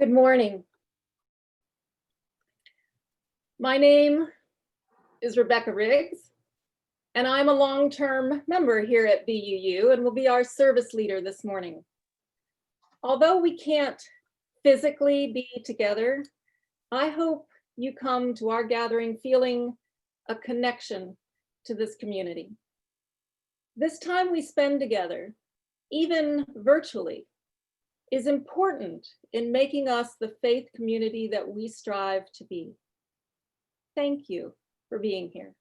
Good morning. My name is Rebecca Riggs, and I'm a long-term member here at BUU and will be our service leader this morning. Although we can't physically be together, I hope you come to our gathering feeling a connection to this community. This time we spend together, even virtually, is important in making us the faith community that we strive to be. Thank you for being here.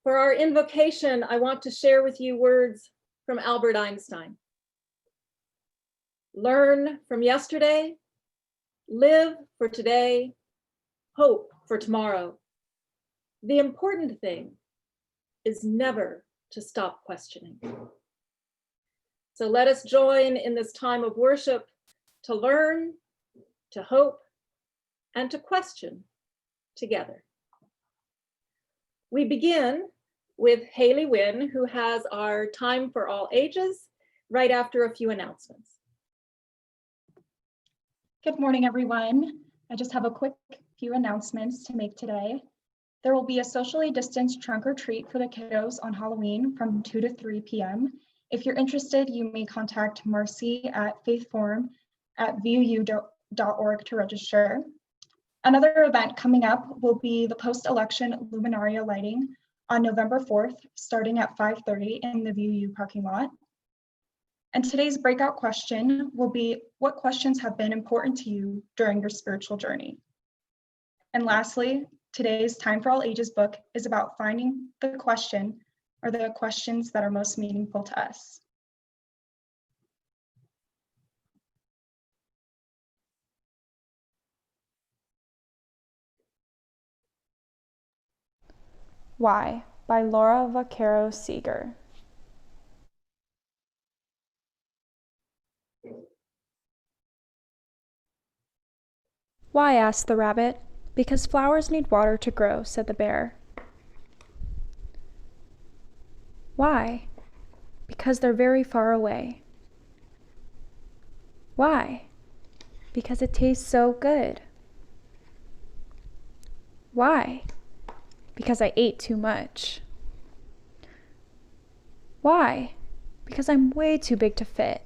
For our invocation, I want to share with you words from Albert Einstein. Learn from yesterday, live for today, hope for tomorrow. The important thing is never to stop questioning. So let us join in this time of worship to learn, to hope, and to question together. We begin with Haley Wynn, who has our Time for All Ages, right after a few announcements. Good morning, everyone. I just have a quick few announcements to make today. There will be a socially distanced trunk or treat for the kiddos on Halloween from 2 to 3 p.m. If you're interested, you may contact Marcy at faithforum@vuu.org to register. Another event coming up will be the post-election luminaria lighting on November 4th, starting at 5:30 in the VUU parking lot. And today's breakout question will be, what questions have been important to you during your spiritual journey? And lastly, today's Time for All Ages book is about finding the question or the questions that are most meaningful to us. Why? By Laura Vaquero Seeger. Why? Asked the rabbit. Because flowers need water to grow, said the bear. Why? Because they're very far away. Why? Because it tastes so good. Why? Because I ate too much. Why? Because I'm way too big to fit.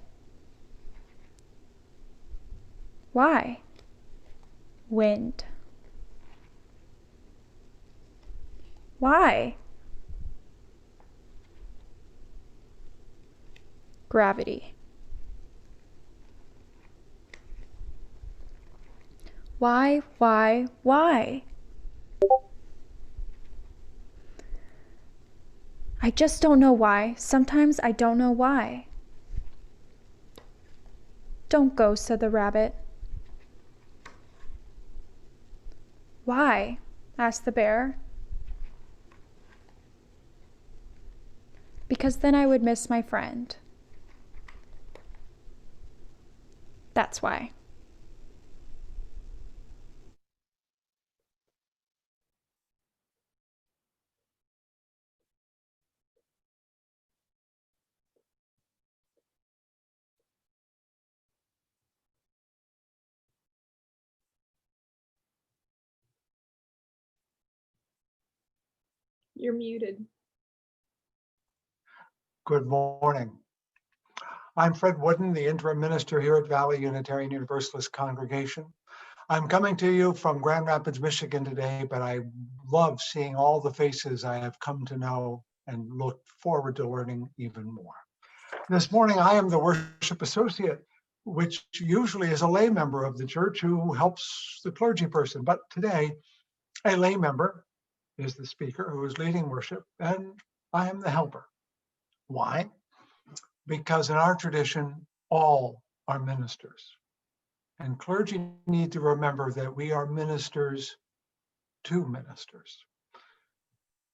Why? Wind. Why? Gravity. Why? I just don't know why. Sometimes I don't know why. Don't go, said the rabbit. Why? Asked the bear. Because then I would miss my friend. That's why. You're muted. Good morning. I'm Fred Wooden, the interim minister here at Valley Unitarian Universalist Congregation. I'm coming to you from Grand Rapids, Michigan today, but I love seeing all the faces I have come to know and look forward to learning even more. This morning, I am the worship associate, which usually is a lay member of the church who helps the clergy person. But today, a lay member is the speaker who is leading worship, and I am the helper. Why? Because in our tradition, all are ministers. And clergy need to remember that we are ministers to ministers.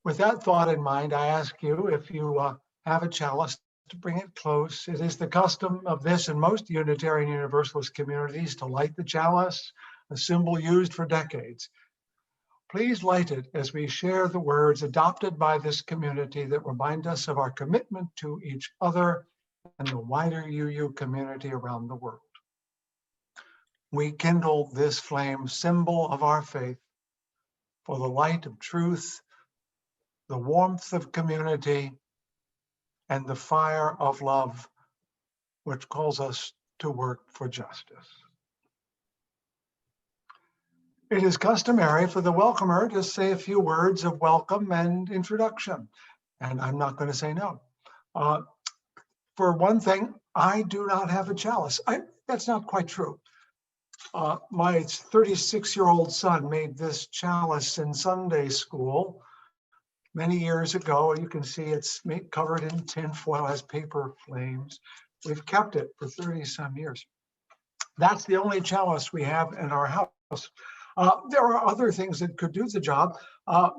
With that thought in mind, I ask you, if you have a chalice, to bring it close. It is the custom of this and most Unitarian Universalist communities to light the chalice, a symbol used for decades. Please light it as we share the words adopted by this community that remind us of our commitment to each other and the wider UU community around the world. we kindle this flame, symbol of our faith, for the light of truth, the warmth of community, and the fire of love, which calls us to work for justice. It is customary for the welcomer to say a few words of welcome and introduction, and I'm not going to say no. For one thing, I do not have a chalice. That's not quite true. My 36-year-old son made this chalice in Sunday school many years ago. You can see it's covered in tin foil, has paper flames. We've kept it for 30-some years. That's the only chalice we have in our house. There are other things that could do the job.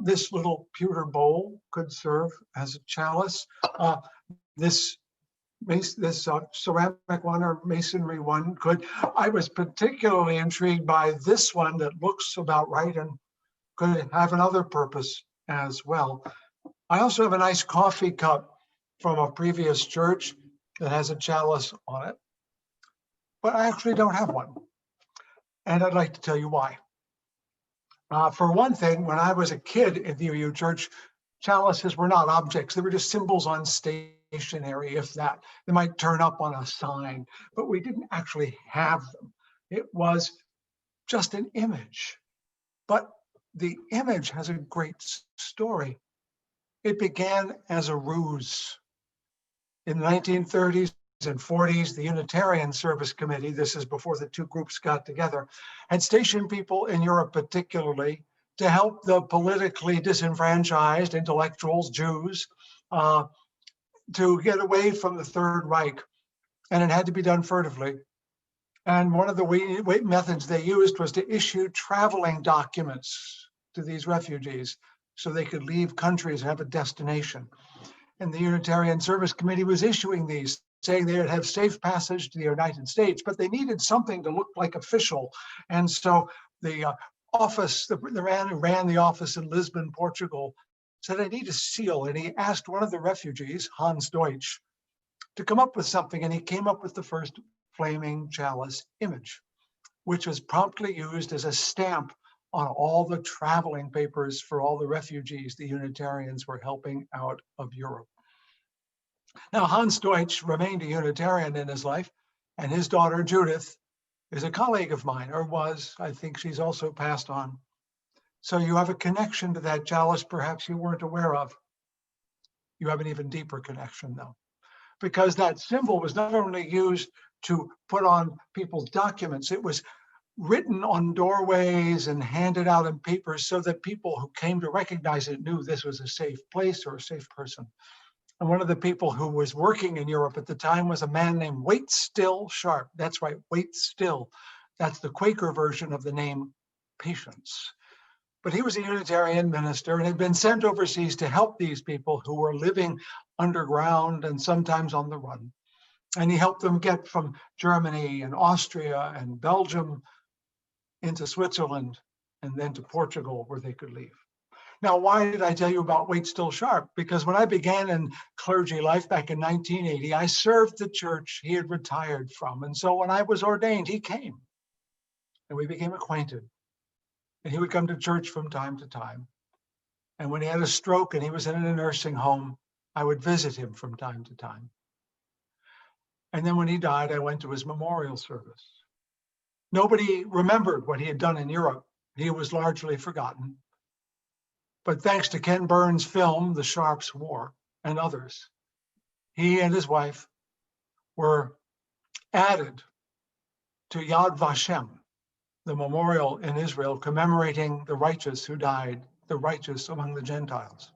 This little pewter bowl could serve as a chalice. This ceramic one or masonry one could. I was particularly intrigued by this one that looks about right and could have another purpose as well. I also have a nice coffee cup from a previous church that has a chalice on it, but I actually don't have one. And I'd like to tell you why. For one thing, when I was a kid in the UU church, chalices were not objects. They were just symbols on stationery, if that. They might turn up on a sign, but we didn't actually have them. It was just an image. But the image has a great story. It began as a ruse. In the 1930s and 40s, the Unitarian Service Committee, this is before the two groups got together, had stationed people in Europe particularly to help the politically disenfranchised intellectuals, Jews, to get away from the Third Reich. And it had to be done furtively. And one of the methods they used was to issue traveling documents to these refugees so they could leave countries and have a destination. And the Unitarian Service Committee was issuing these, saying they would have safe passage to the United States, but they needed something to look like official. And so the office, the man who ran the office in Lisbon, Portugal, said, I need a seal. And he asked one of the refugees, Hans Deutsch, to come up with something. And he came up with the first flaming chalice image, which was promptly used as a stamp on all the traveling papers for all the refugees the Unitarians were helping out of Europe. Now, Hans Deutsch remained a Unitarian in his life, and his daughter Judith is a colleague of mine, or was. I think she's also passed on. So you have a connection to that chalice perhaps you weren't aware of. You have an even deeper connection, though, because that symbol was not only used to put on people's documents, it was written on doorways and handed out in papers so that people who came to recognize it knew this was a safe place or a safe person. And one of the people who was working in Europe at the time was a man named Wait Still Sharp. That's right, Wait Still. That's the Quaker version of the name Patience. But he was a Unitarian minister and had been sent overseas to help these people who were living underground and sometimes on the run. And he helped them get from Germany and Austria and Belgium into Switzerland and then to Portugal where they could leave. Now, why did I tell you about Wait Still Sharp? Because when I began in clergy life back in 1980, I served the church he had retired from. And so when I was ordained, he came and we became acquainted. And he would come to church from time to time. And when he had a stroke and he was in a nursing home, I would visit him from time to time. And then when he died, I went to his memorial service. Nobody remembered what he had done in Europe. He was largely forgotten. But thanks to Ken Burns' film, The Sharp's War, and others, he and his wife were added to Yad Vashem, the memorial in Israel commemorating the righteous who died, the righteous among the Gentiles.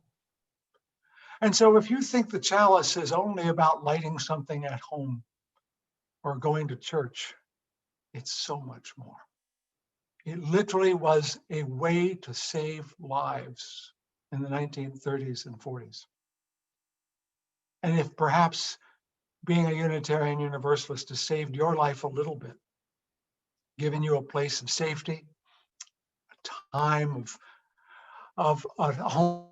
And so if you think the chalice is only about lighting something at home or going to church, it's so much more. It literally was a way to save lives in the 1930s and 40s. And if perhaps being a Unitarian Universalist has saved your life a little bit, given you a place of safety, a time of a home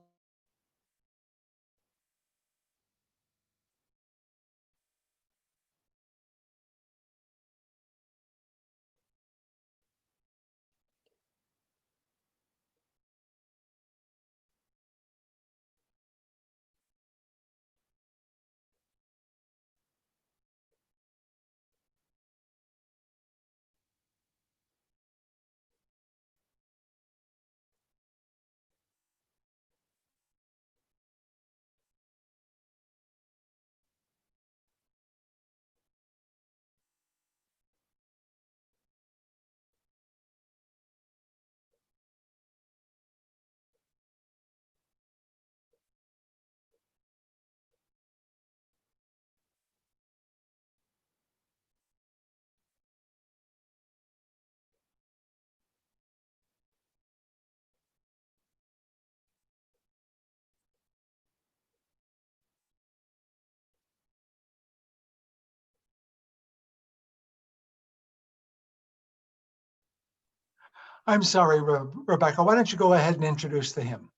I'm sorry, Rebecca, why don't you go ahead and introduce the hymn?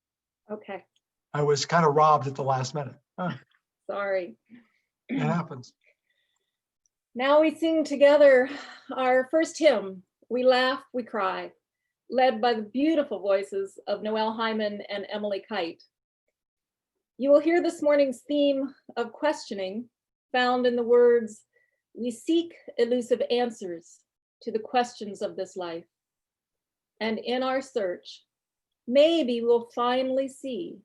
Okay, I was kind of robbed at the last minute. sorry. It happens. Now we sing together our first hymn, We Laugh, We Cry, led by the beautiful voices of Noelle Hyman and Emily Kite. You will hear this morning's theme of questioning found in the words, we seek elusive answers to the questions of this life. And in our search, maybe we'll finally see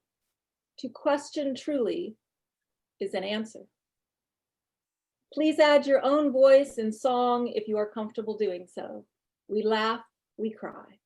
to question truly is an answer. Please add your own voice in song if you are comfortable doing so. We laugh, we cry.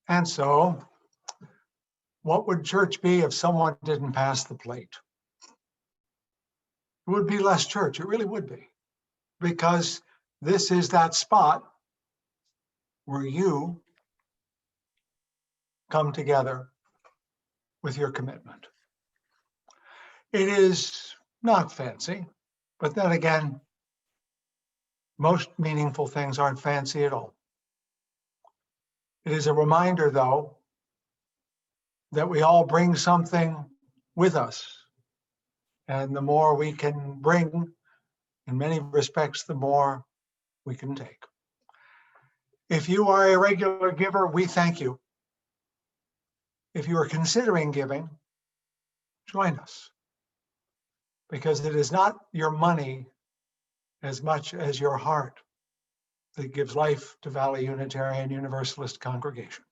And so, what would church be if someone didn't pass the plate? It would be less church. It really would be. Because this is that spot where you come together with your commitment. It is not fancy, but then again, most meaningful things aren't fancy at all. It is a reminder, though, that we all bring something with us. And the more we can bring, in many respects, the more we can take. If you are a regular giver, we thank you. If you are considering giving, join us. Because it is not your money as much as your heart that gives life to Valley Unitarian Universalist congregation.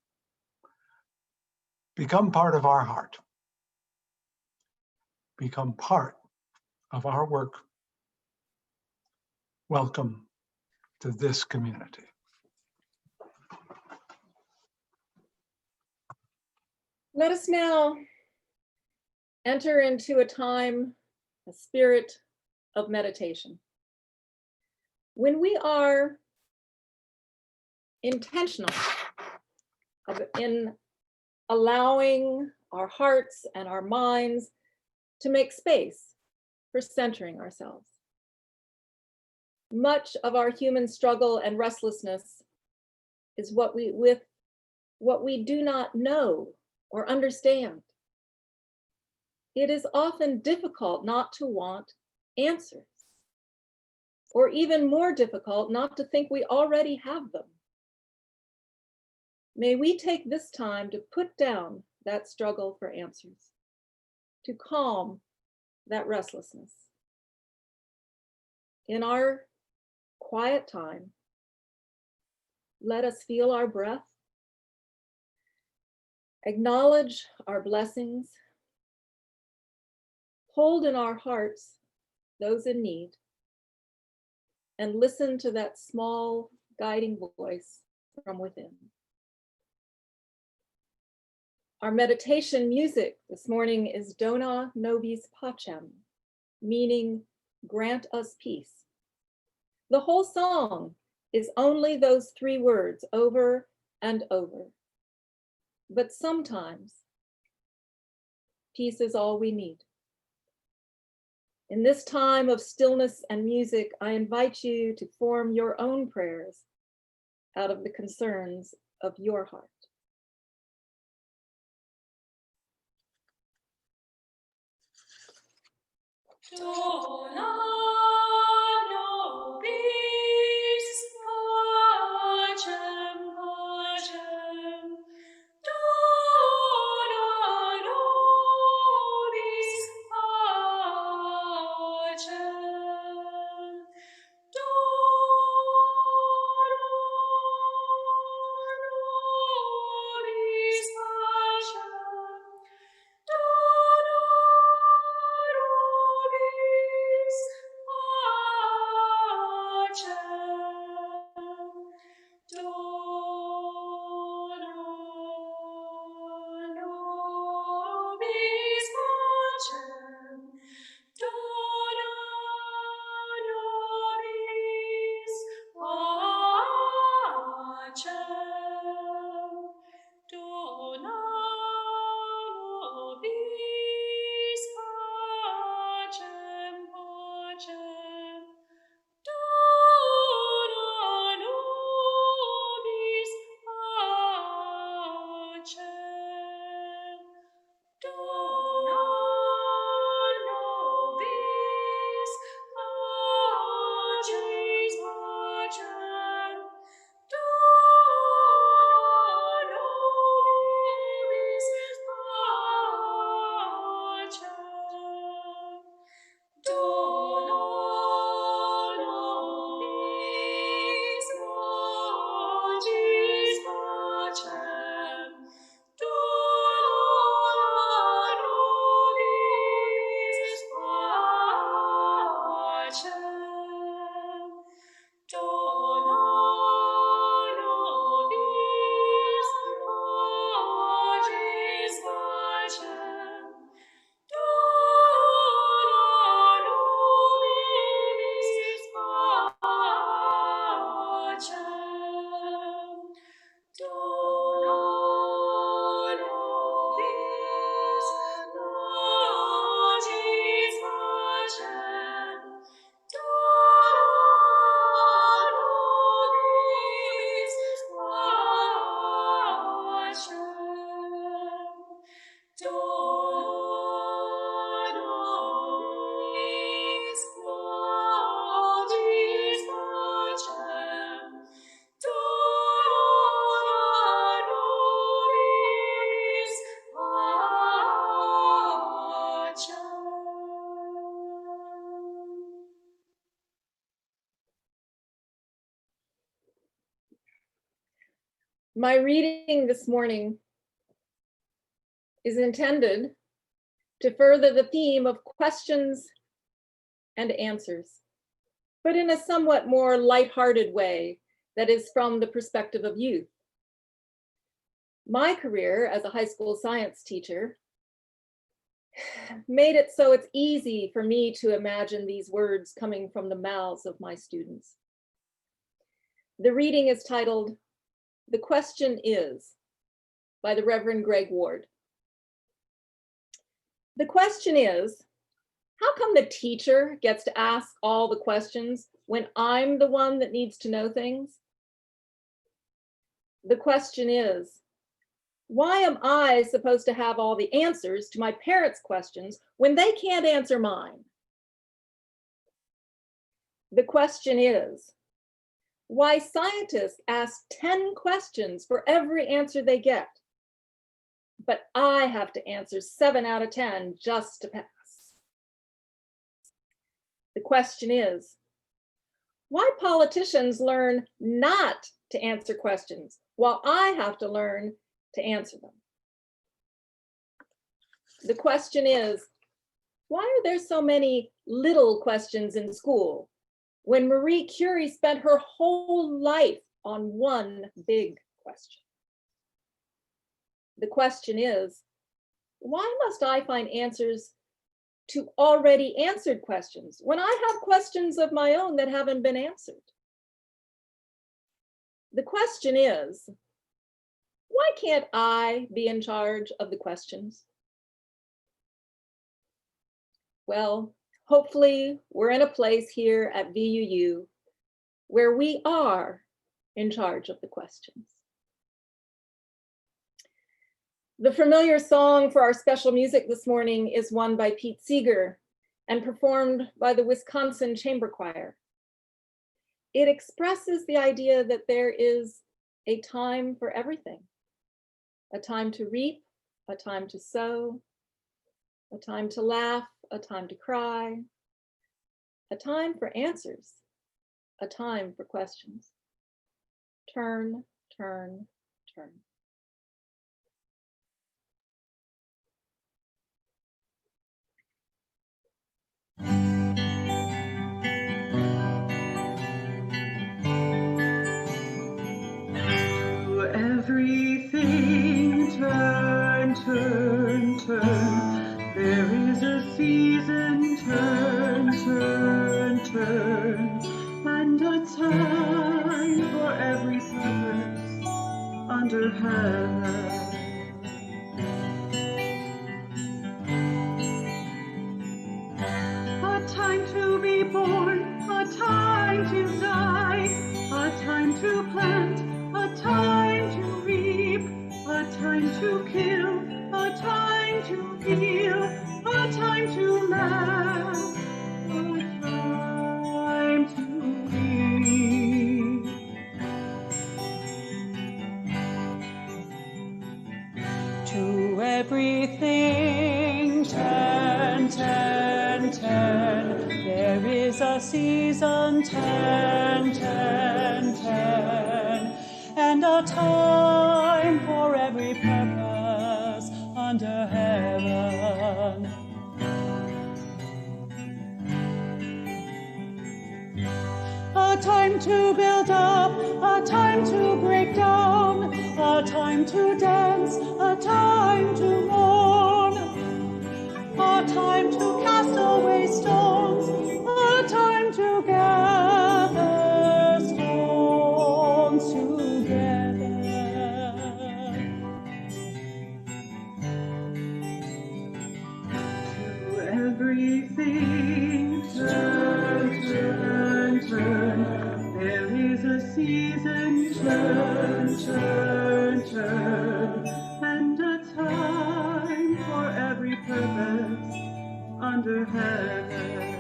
Become part of our heart. Become part of our work. Welcome to this community. Let us now enter into a time, a spirit of meditation. When we are intentional in allowing our hearts and our minds to make space for centering ourselves. Much of our human struggle and restlessness is what we do not know or understand. It is often difficult not to want answers, or even more difficult not to think we already have them. May we take this time to put down that struggle for answers, to calm that restlessness. In our quiet time, let us feel our breath, acknowledge our blessings, hold in our hearts those in need, and listen to that small guiding voice from within. Our meditation music this morning is Dona Nobis Pacem, meaning grant us peace. The whole song is only those 3 words over and over. But sometimes peace is all we need. In this time of stillness and music, I invite you to form your own prayers out of the concerns of your heart. Dona nobis pacem, pacem. Dona nobis pacem. Dona nobis pacem. Dona nobis pacem. Dona nobis pacem. Dona nobis pacem. Dona nobis pacem, pacem. Dona nobis pacem. Dona nobis pacem, pacem. Dona nobis pacem. Dona nobis pacem, pacem. Dona nobis pacem. Dona nobis pacem, pacem. Dona nobis pacem. Dona nobis pacem, pacem. Dona nobis pacem. Dona nobis pacem, pacem. Dona nobis pacem. My reading this morning is intended to further the theme of questions and answers. but in a somewhat more lighthearted way that is from the perspective of youth. My career as a high school science teacher made it so it's easy for me to imagine these words coming from the mouths of my students. The reading is titled, "The Question Is," by the Reverend Greg Ward. The question is, how come the teacher gets to ask all the questions when I'm the one that needs to know things? The question is, why am I supposed to have all the answers to my parents' questions when they can't answer mine? The question is, why scientists ask 10 questions for every answer they get, but I have to answer 7 out of 10 just to pass? The question is, why politicians learn not to answer questions while I have to learn to answer them? The question is, why are there so many little questions in school when Marie Curie spent her whole life on one big question? The question is, why must I find answers to already answered questions when I have questions of my own that haven't been answered? The question is, why can't I be in charge of the questions? Well, hopefully we're in a place here at VUU where we are in charge of the questions. The familiar song for our special music this morning is one by Pete Seeger and performed by the Wisconsin Chamber Choir. It expresses the idea that there is a time for everything, a time to reap, a time to sow, a time to laugh, a time to cry, a time for answers, a time for questions. Turn, turn, turn. Everything turn, turn, turn. There is a season, turn, turn, turn. And a time for every purpose under heaven. A time to be born, a time to die, a time to plant, a time to reap, a time to kill, a time to heal, a time to laugh, a time to weep. To everything turn, turn, turn. There is a season, turn, turn, turn. And a time for every purpose under heaven. A time to build up, a time to break down, a time to dance, a time to mourn, a time to cast away stones, a time to gather stones together. To everything turn, turn, turn. There is a season, turn, turn, turn. And a time for every purpose under heaven.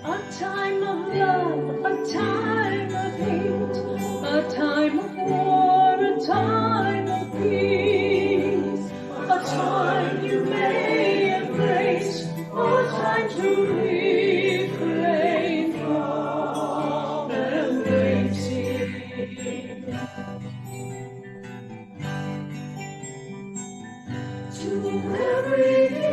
A time of love, a time of hate, a time of war, a time of peace, a time you may embrace, or a time to refrain from embracing. To everything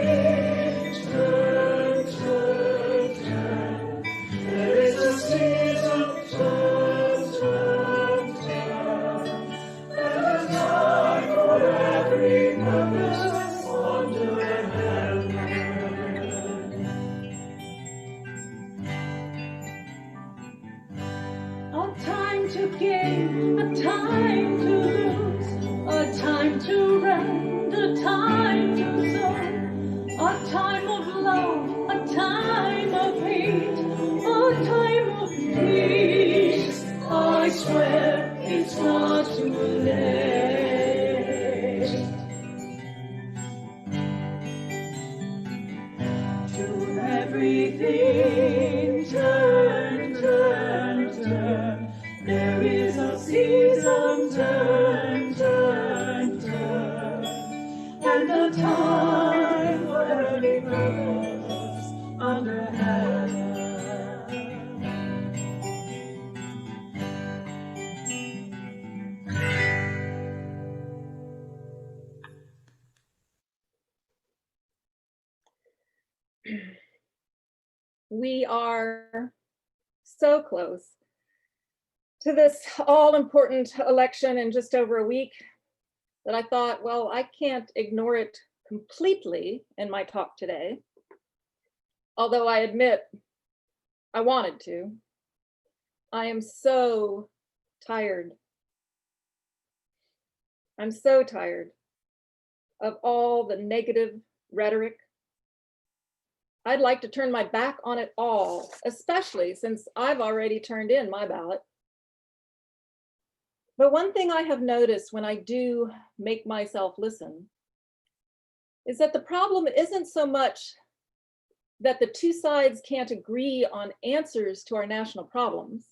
everything turn, turn, turn. There is a season, turn, turn, turn. And a time for every purpose under heaven. We are so close to this all-important election in just over a week that I thought, well, I can't ignore it completely in my talk today. Although I admit I wanted to. I am so tired. I'm so tired of all the negative rhetoric. I'd like to turn my back on it all, especially since I've already turned in my ballot. But one thing I have noticed when I do make myself listen is that the problem isn't so much that the two sides can't agree on answers to our national problems.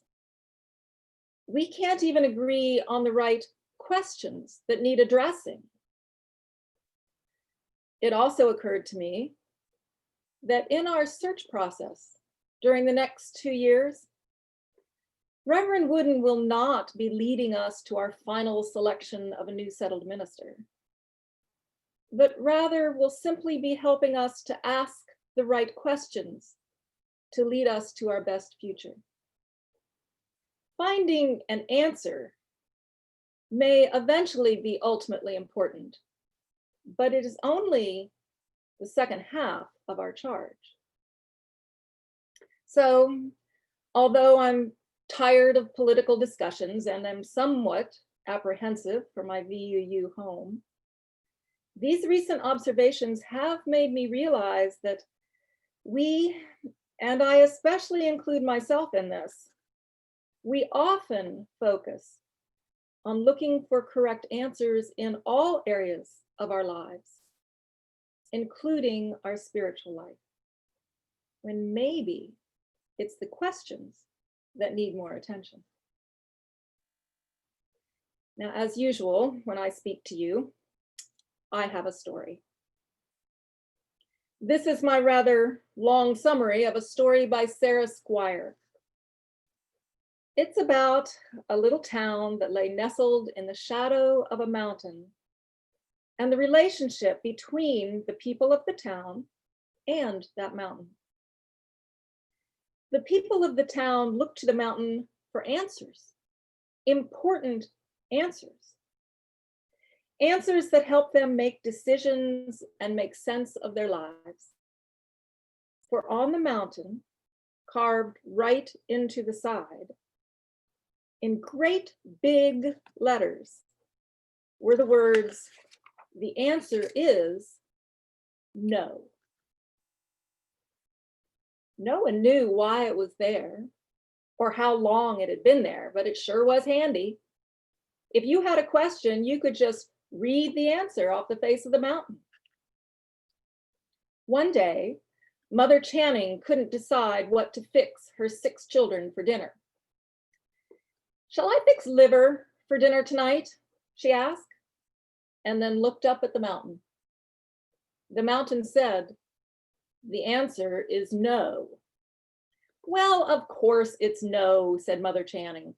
We can't even agree on the right questions that need addressing. It also occurred to me that in our search process during the next 2 years, Reverend Wooden will not be leading us to our final selection of a new settled minister, but rather will simply be helping us to ask the right questions to lead us to our best future. Finding an answer may eventually be ultimately important, but it is only the second half of our charge. So, although I'm tired of political discussions and I'm somewhat apprehensive for my VUU home, these recent observations have made me realize that we, and I especially include myself in this, we often focus on looking for correct answers in all areas of our lives, including our spiritual life, when maybe it's the questions that need more attention. Now, as usual, when I speak to you, I have a story. This is my rather long summary of a story by Sarah Squire. It's about a little town that lay nestled in the shadow of a mountain and the relationship between the people of the town and that mountain. The people of the town looked to the mountain for answers, important answers, answers that help them make decisions and make sense of their lives. For on the mountain, carved right into the side, in great big letters, were the words, "The answer is no." No one knew why it was there or how long it had been there, but it sure was handy. If you had a question, you could just read the answer off the face of the mountain. One day, Mother Channing couldn't decide what to fix her 6 children for dinner. "Shall I fix liver for dinner tonight?" she asked, and then looked up at the mountain. The mountain said, "The answer is no." "Well, of course it's no," said Mother Channing.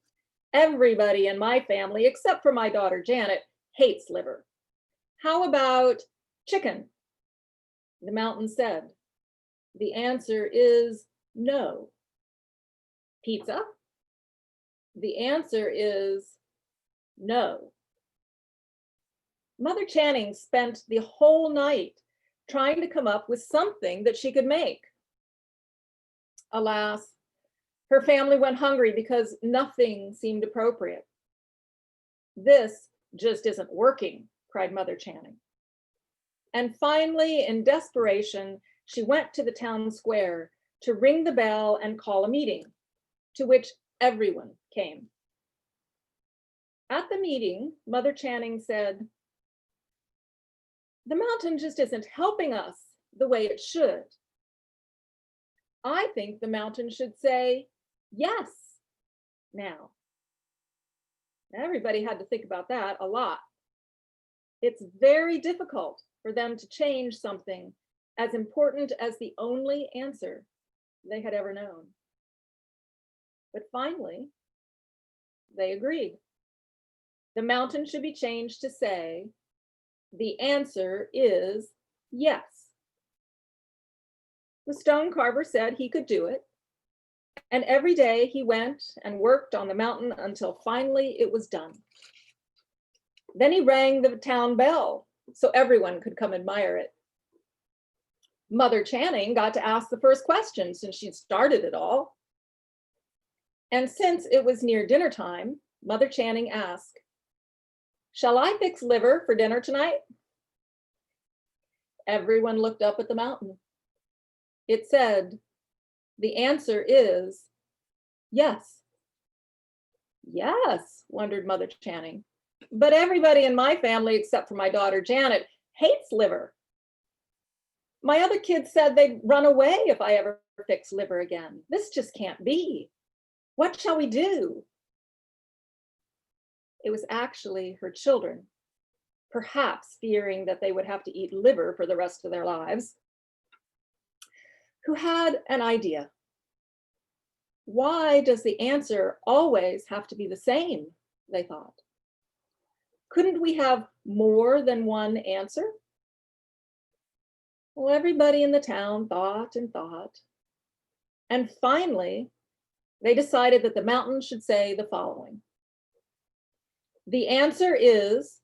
"Everybody in my family, except for my daughter Janet, hates liver. How about chicken?" The mountain said, "The answer is no." "Pizza?" The answer is no. Mother Channing spent the whole night trying to come up with something that she could make. Alas, her family went hungry because nothing seemed appropriate. "This just isn't working," cried Mother Channing. And finally, in desperation, she went to the town square to ring the bell and call a meeting, to which everyone came. At the meeting, Mother Channing said, "The mountain just isn't helping us the way it should. I think the mountain should say yes now. Everybody had to think about that a lot. It's very difficult for them to change something as important as the only answer they had ever known. But finally, they agreed. The mountain should be changed to say, the answer is yes. The stone carver said he could do it. And every day he went and worked on the mountain until finally it was done. Then he rang the town bell so everyone could come admire it. Mother Channing got to ask the first question since she'd started it all. And since it was near dinner time, Mother Channing asked, "Shall I fix liver for dinner tonight?" Everyone looked up at the mountain. It said, the answer is yes. Yes, wondered Mother Channing. But everybody in my family, except for my daughter Janet, hates liver. My other kids said they'd run away if I ever fix liver again. This just can't be. What shall we do? It was actually her children, perhaps fearing that they would have to eat liver for the rest of their lives, who had an idea. Why does the answer always have to be the same, they thought. Couldn't we have more than one answer? Well, everybody in the town thought and thought. And finally, they decided that the mountain should say the following. The answer is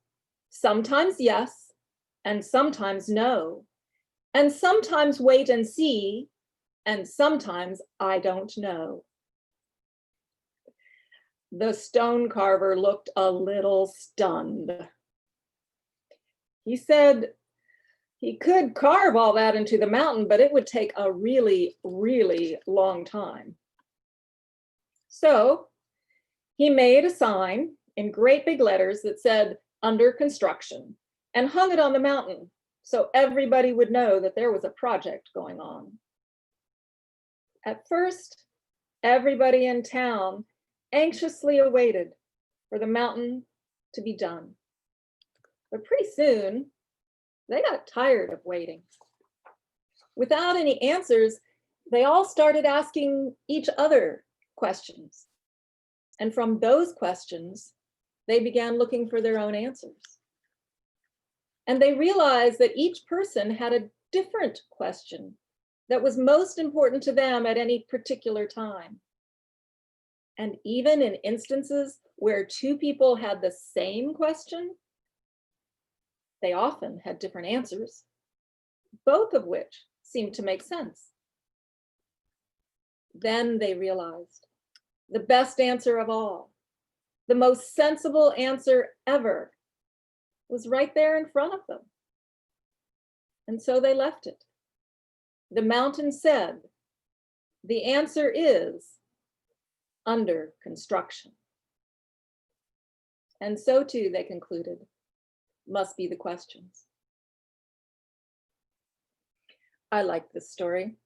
sometimes yes, and sometimes no, and sometimes wait and see, and sometimes I don't know. The stone carver looked a little stunned. He said he could carve all that into the mountain, but it would take a really, really long time. So he made a sign in great big letters that said, "Under construction," and hung it on the mountain so everybody would know that there was a project going on. At first, everybody in town anxiously awaited for the mountain to be done. But pretty soon, they got tired of waiting. Without any answers, they all started asking each other questions. And from those questions, they began looking for their own answers. And they realized that each person had a different question that was most important to them at any particular time. And even in instances where two people had the same question, they often had different answers, both of which seemed to make sense. Then they realized the best answer of all, the most sensible answer ever, was right there in front of them. And so they left it. The mountain said, the answer is under construction. And so too, they concluded, must be the questions. I like this story.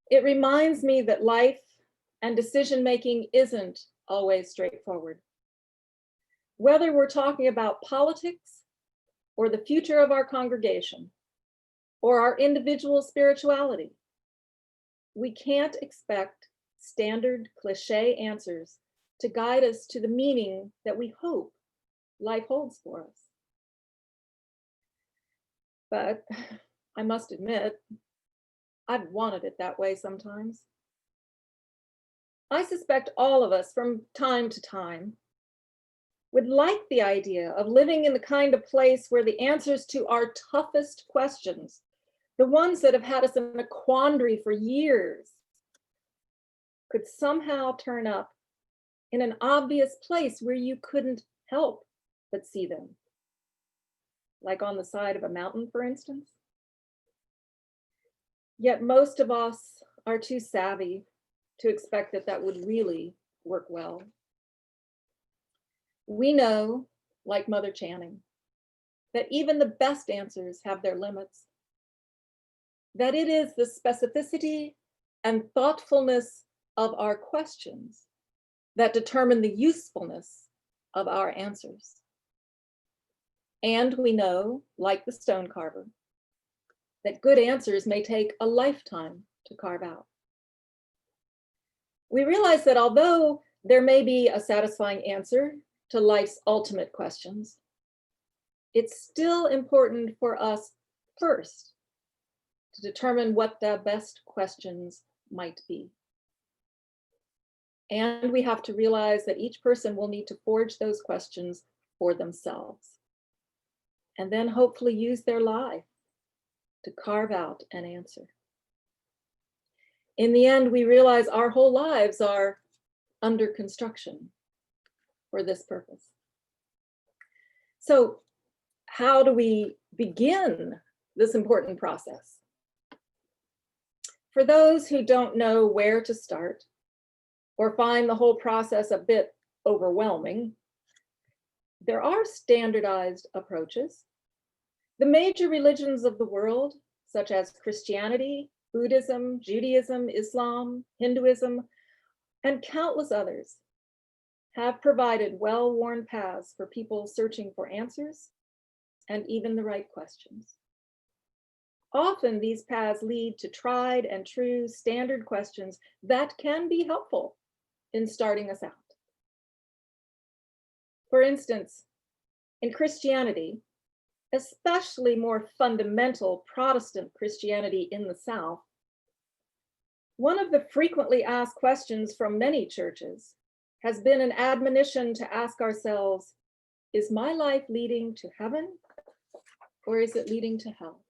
It reminds me that life and decision-making isn't always straightforward. Whether we're talking about politics or the future of our congregation or our individual spirituality, we can't expect standard cliche answers to guide us to the meaning that we hope life holds for us. But I must admit, I've wanted it that way sometimes. I suspect all of us from time to time would like the idea of living in the kind of place where the answers to our toughest questions, the ones that have had us in a quandary for years, could somehow turn up in an obvious place where you couldn't help but see them. Like on the side of a mountain, for instance. Yet most of us are too savvy to expect that that would really work well. We know, like Mother Channing, that even the best answers have their limits, that it is the specificity and thoughtfulness of our questions that determine the usefulness of our answers. And we know, like the stone carver, that good answers may take a lifetime to carve out. We realize that although there may be a satisfying answer to life's ultimate questions, it's still important for us first to determine what the best questions might be. And we have to realize that each person will need to forge those questions for themselves, and then hopefully use their life to carve out an answer. In the end, we realize our whole lives are under construction for this purpose. So how do we begin this important process? For those who don't know where to start or find the whole process a bit overwhelming, there are standardized approaches. The major religions of the world, such as Christianity, Buddhism, Judaism, Islam, Hinduism, and countless others, have provided well-worn paths for people searching for answers and even the right questions. Often these paths lead to tried and true standard questions that can be helpful in starting us out. For instance, in Christianity, especially more fundamental Protestant Christianity in the South, one of the frequently asked questions from many churches has been an admonition to ask ourselves, is my life leading to heaven or is it leading to hell?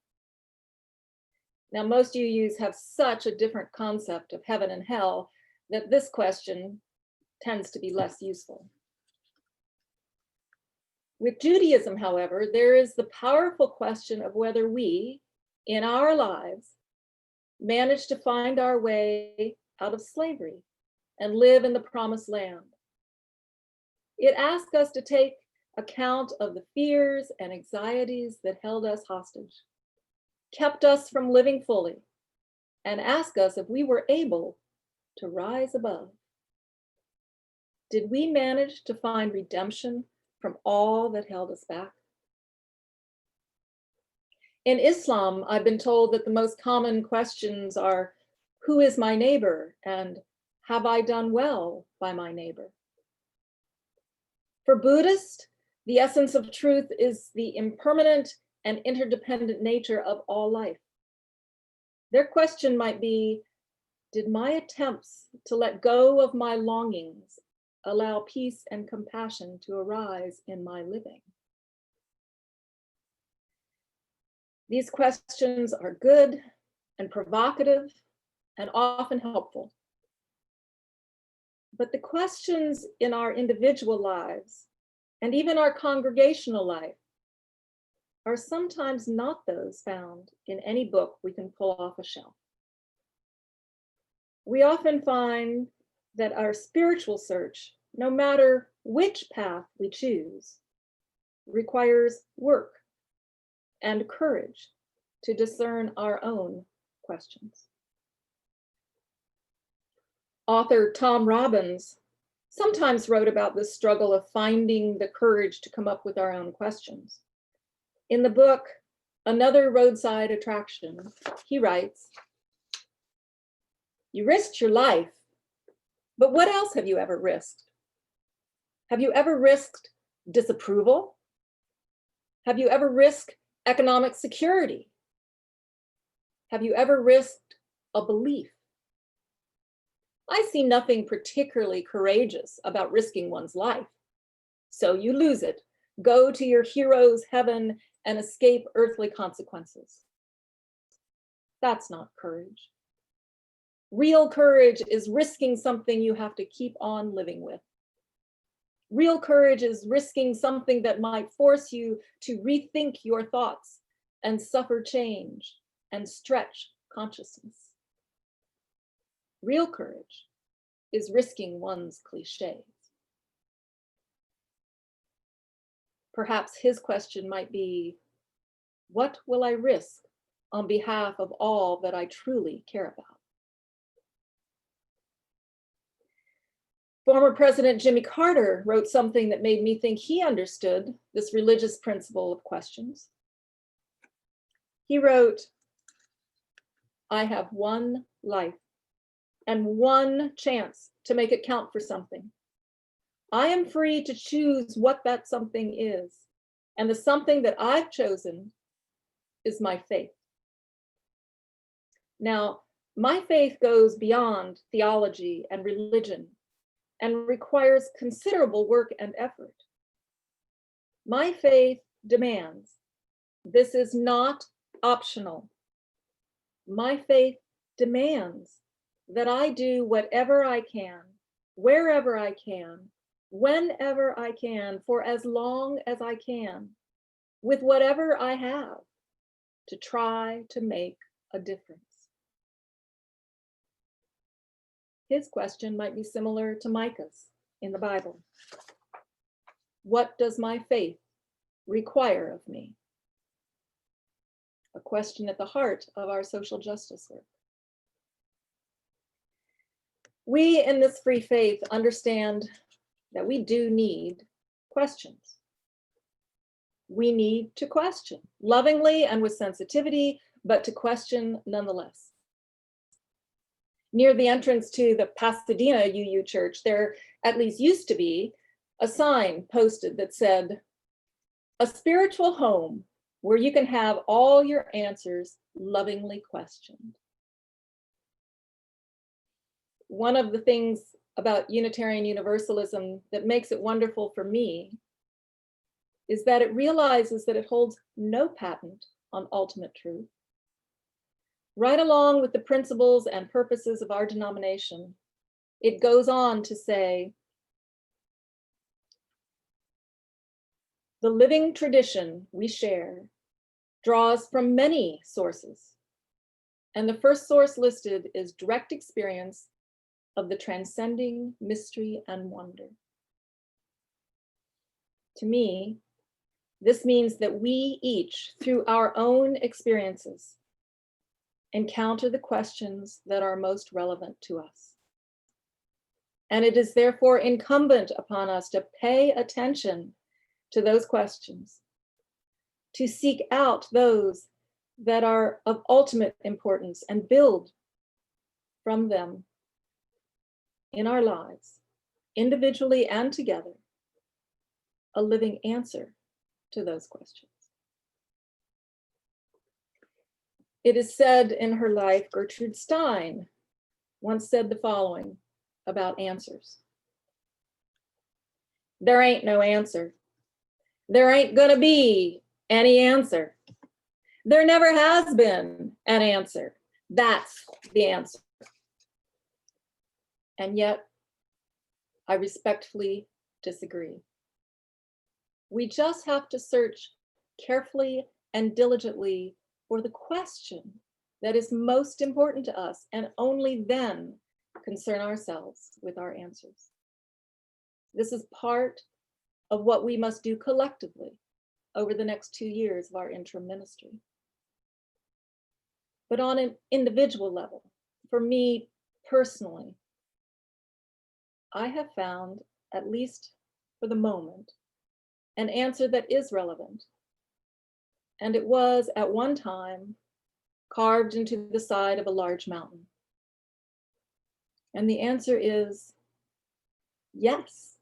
Now, most UUs have such a different concept of heaven and hell that this question tends to be less useful. With Judaism, however, there is the powerful question of whether we, in our lives, manage to find our way out of slavery and live in the promised land. It asks us to take account of the fears and anxieties that held us hostage, kept us from living fully, and ask us if we were able to rise above. Did we manage to find redemption from all that held us back? In Islam, I've been told that the most common questions are, who is my neighbor? And have I done well by my neighbor? For Buddhists, the essence of truth is the impermanent and interdependent nature of all life. Their question might be, did my attempts to let go of my longings allow peace and compassion to arise in my living? These questions are good and provocative and often helpful. But the questions in our individual lives and even our congregational life are sometimes not those found in any book we can pull off a shelf. We often find that our spiritual search, no matter which path we choose, requires work and courage to discern our own questions. Author Tom Robbins sometimes wrote about the struggle of finding the courage to come up with our own questions. In the book, Another Roadside Attraction, he writes, "You risked your life, but what else have you ever risked? Have you ever risked disapproval? Have you ever risked economic security? Have you ever risked a belief? I see nothing particularly courageous about risking one's life. So you lose it, go to your hero's heaven and escape earthly consequences." That's not courage. Real courage is risking something you have to keep on living with. Real courage is risking something that might force you to rethink your thoughts and suffer change and stretch consciousness. Real courage is risking one's cliches. Perhaps his question might be, what will I risk on behalf of all that I truly care about? Former President Jimmy Carter wrote something that made me think he understood this religious principle of questions. He wrote, "I have one life and one chance to make it count for something. I am free to choose what that something is, and the something that I've chosen is my faith." Now, my faith goes beyond theology and religion and requires considerable work and effort. My faith demands, this is not optional. My faith demands that I do whatever I can, wherever I can, whenever I can, for as long as I can, with whatever I have, to try to make a difference. His question might be similar to Micah's in the Bible. What does my faith require of me? A question at the heart of our social justice work. We in this free faith understand that we do need questions. We need to question, lovingly and with sensitivity, but to question nonetheless. Near the entrance to the Pasadena UU Church, there at least used to be a sign posted that said, "A spiritual home where you can have all your answers lovingly questioned." One of the things about Unitarian Universalism that makes it wonderful for me is that it realizes that it holds no patent on ultimate truth. Right along with the principles and purposes of our denomination, it goes on to say, the living tradition we share draws from many sources, and the first source listed is direct experience of the transcending mystery and wonder. To me, this means that we each, through our own experiences, encounter the questions that are most relevant to us. And it is therefore incumbent upon us to pay attention to those questions, to seek out those that are of ultimate importance and build from them in our lives, individually and together, a living answer to those questions. It is said in her life, Gertrude Stein once said the following about answers. There ain't no answer. There ain't gonna be any answer. There never has been an answer. That's the answer. And yet, I respectfully disagree. We just have to search carefully and diligently for the question that is most important to us, and only then concern ourselves with our answers. This is part of what we must do collectively over the next 2 years of our interim ministry. But on an individual level, for me personally, I have found, at least for the moment, an answer that is relevant. And it was at one time carved into the side of a large mountain. And the answer is yes.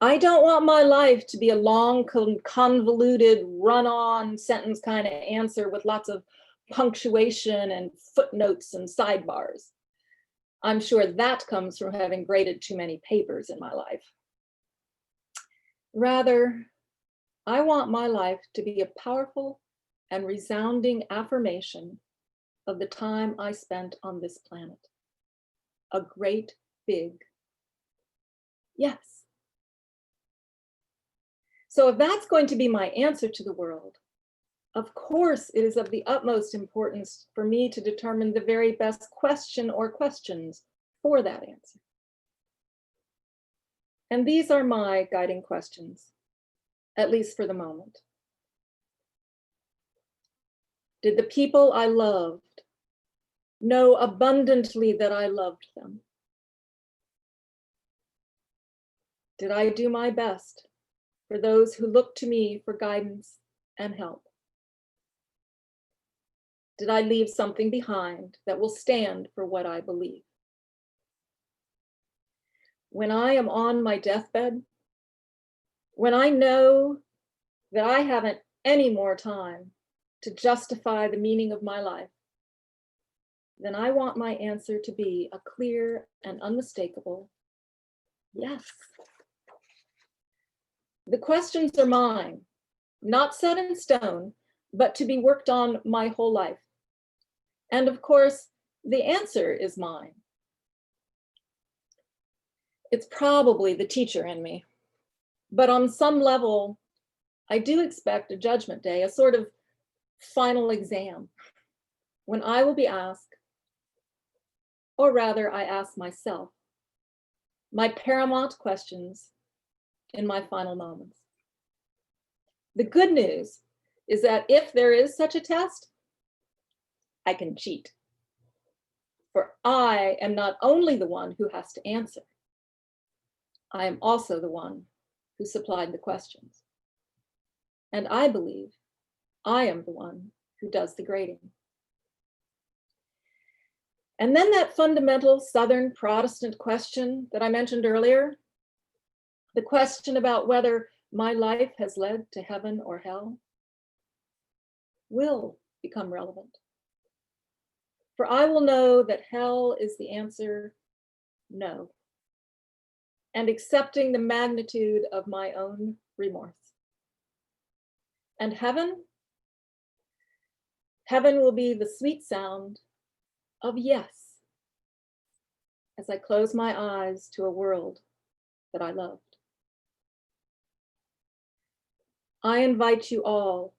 I don't want my life to be a long, convoluted, run-on sentence kind of answer with lots of punctuation and footnotes and sidebars. I'm sure that comes from having graded too many papers in my life. Rather, I want my life to be a powerful and resounding affirmation of the time I spent on this planet. A great big yes. So if that's going to be my answer to the world, of course it is of the utmost importance for me to determine the very best question or questions for that answer. And these are my guiding questions, at least for the moment. Did the people I loved know abundantly that I loved them? Did I do my best for those who look to me for guidance and help? Did I leave something behind that will stand for what I believe? When I am on my deathbed, when I know that I haven't any more time to justify the meaning of my life, then I want my answer to be a clear and unmistakable yes. The questions are mine, not set in stone, but to be worked on my whole life. And of course, the answer is mine. It's probably the teacher in me, but on some level, I do expect a judgment day, a sort of final exam, when I will be asked, or rather I ask myself, my paramount questions in my final moments. The good news is that if there is such a test, I can cheat. For I am not only the one who has to answer, I am also the one who supplied the questions. And I believe I am the one who does the grading. And then that fundamental Southern Protestant question that I mentioned earlier, the question about whether my life has led to heaven or hell, will become relevant. For I will know that hell is the answer, no, and accepting the magnitude of my own remorse. And heaven will be the sweet sound of yes, as I close my eyes to a world that I loved. I invite you all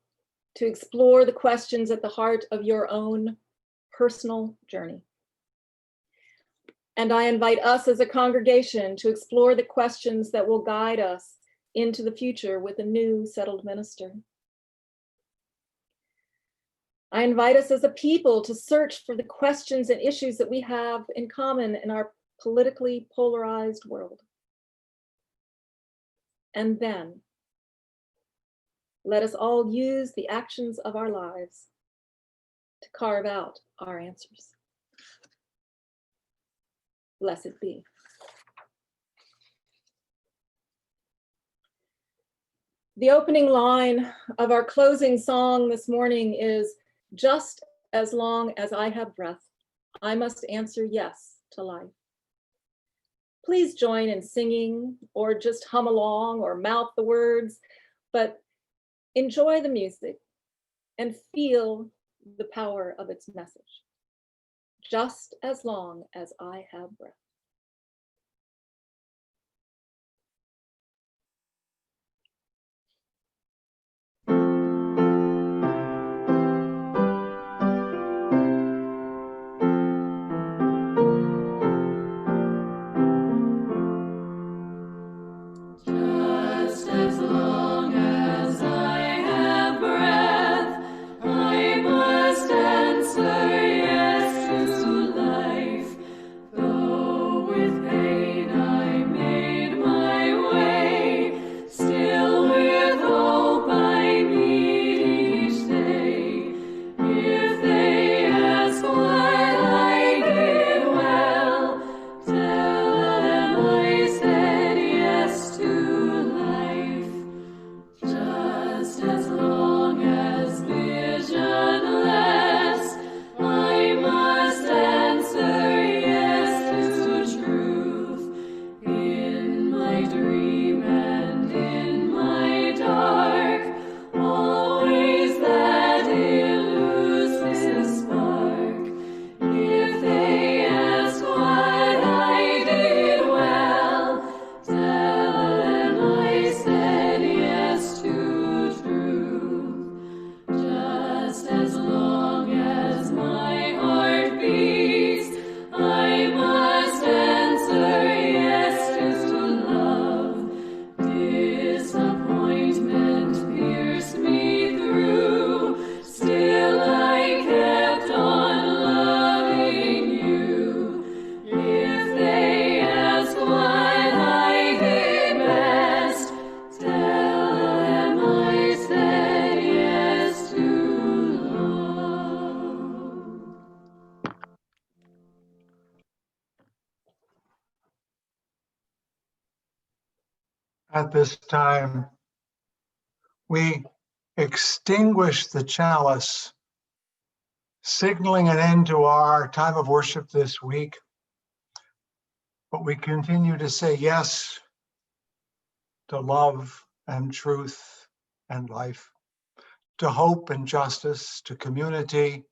to explore the questions at the heart of your own personal journey. And I invite us as a congregation to explore the questions that will guide us into the future with a new settled minister. I invite us as a people to search for the questions and issues that we have in common in our politically polarized world. And then let us all use the actions of our lives to carve out our answers. Blessed be. The opening line of our closing song this morning is, just as long as I have breath, I must answer yes to life. Please join in singing or just hum along or mouth the words, but enjoy the music and feel the power of its message. Just as long as I have breath. Just as long as I have breath, I must answer yes to life, though At this time, we extinguish the chalice, signaling an end to our time of worship this week. But we continue to say yes to love and truth and life, to hope and justice, to community,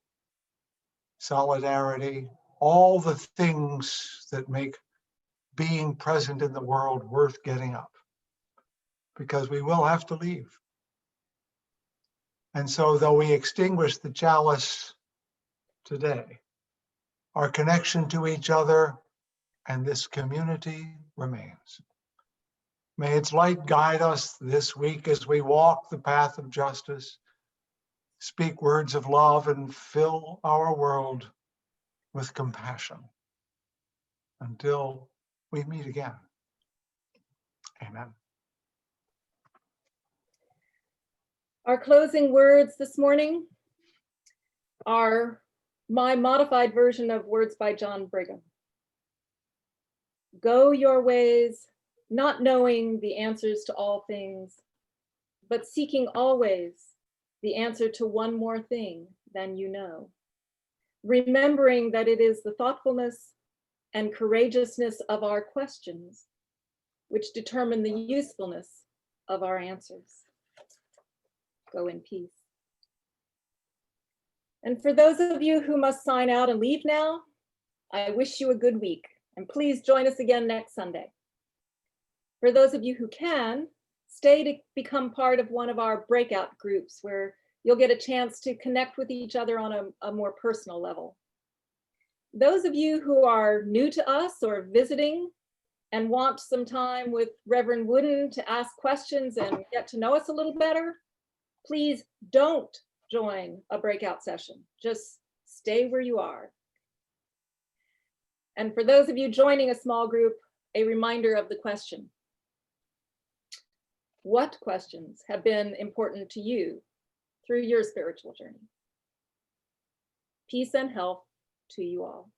solidarity, all the things that make being present in the world worth getting up, because we will have to leave. And so though we extinguish the chalice today, our connection to each other and this community remains. May its light guide us this week as we walk the path of justice, speak words of love, and fill our world with compassion until we meet again. Amen. Our closing words this morning are my modified version of words by John Brigham. Go your ways, not knowing the answers to all things, but seeking always the answer to one more thing than you know, remembering that it is the thoughtfulness and courageousness of our questions which determine the usefulness of our answers. Go in peace. And for those of you who must sign out and leave now, I wish you a good week, and please join us again next Sunday. For those of you who can, stay to become part of one of our breakout groups where you'll get a chance to connect with each other on a more personal level. Those of you who are new to us or visiting and want some time with Reverend Wooden to ask questions and get to know us a little better, please don't join a breakout session. Just stay where you are. And for those of you joining a small group, a reminder of the question. What questions have been important to you through your spiritual journey? Peace and health to you all.